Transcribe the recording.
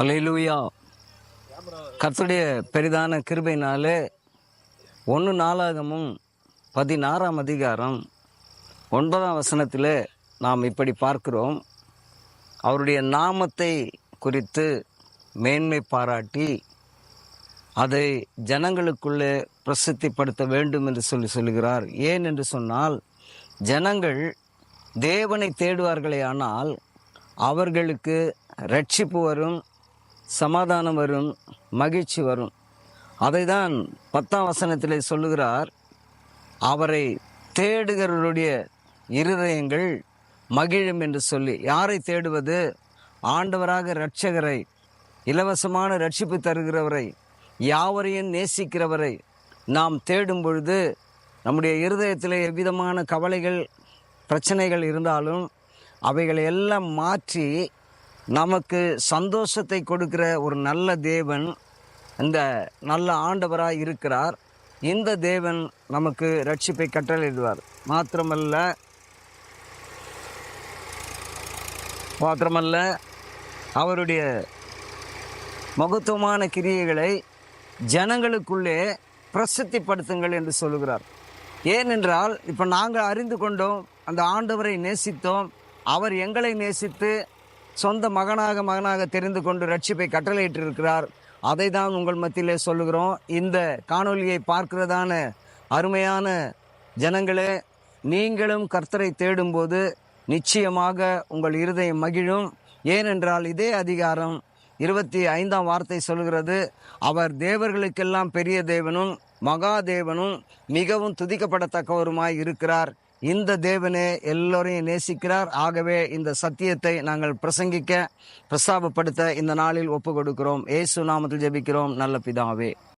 அல்லேலூயா. கர்த்தருடைய பெரிதான கிருபையினாலே 1 நாளாகமும் 16ஆம் அதிகாரம் 9ஆம் வசனத்தில் நாம் இப்படி பார்க்கிறோம். அவருடைய நாமத்தை குறித்து மேன்மை பாராட்டி அதை ஜனங்களுக்குள்ளே பிரசித்திப்படுத்த வேண்டும் என்று சொல்லுகிறார். ஏன் என்று சொன்னால், ஜனங்கள் தேவனை தேடுவார்களே ஆனால் அவர்களுக்கு ரட்சிப்பு வரும், சமாதானம் வரும், மகிழ்ச்சி வரும். அதை தான் 10ஆம் வசனத்தில் சொல்லுகிறார். அவரை தேடுகிறவருடைய இருதயங்கள் மகிழும் என்று சொல்லி. யாரை தேடுவது? ஆண்டவராக இரட்சகரை, இலவசமான ரட்சிப்பு தருகிறவரை, யாவரையும் நேசிக்கிறவரை நாம் தேடும் பொழுது நம்முடைய இருதயத்தில் எவ்விதமான கவலைகள், பிரச்சனைகள் இருந்தாலும் அவைகளை எல்லாம் மாற்றி நமக்கு சந்தோஷத்தை கொடுக்கிற ஒரு நல்ல தேவன் இந்த நல்ல ஆண்டவராக இருக்கிறார். இந்த தேவன் நமக்கு ரட்சிப்பை கட்டளையிடுவார். மாத்திரமல்ல அவருடைய மகத்துவமான கிரியைகளை ஜனங்களுக்குள்ளே பிரசித்திப்படுத்துங்கள் என்று சொல்லுகிறார். ஏனென்றால் இப்போ நாங்கள் அறிந்து கொண்டோம், அந்த ஆண்டவரை நேசித்தோம், அவர் எங்களை நேசித்து சொந்த மகனாக தெரிந்து கொண்டு ரட்சிப்பை கட்டளையிட்டிருக்கிறார். அதை தான் உங்கள் மத்தியிலே சொல்லுகிறோம். இந்த காணொலியை பார்க்கிறதான அருமையான ஜனங்களே, நீங்களும் கர்த்தரை தேடும்போது நிச்சயமாக உங்கள் இருதயம் மகிழும். ஏனென்றால் இதே அதிகாரம் 25ஆம் வார்த்தை சொல்கிறது, அவர் தேவர்களுக்கெல்லாம் பெரிய தேவனும் மகாதேவனும் மிகவும் துதிக்கப்படத்தக்கவருமாய் இருக்கிறார். இந்த தேவனே எல்லோரையும் நேசிக்கிறார். ஆகவே இந்த சத்தியத்தை நாங்கள் பிரசங்கிக்க, பிரஸ்தாபப்படுத்த இந்த நாளில் ஒப்பு கொடுக்கிறோம். இயேசு நாமத்தில் ஜெபிக்கிறோம் நல்ல பிதாவே.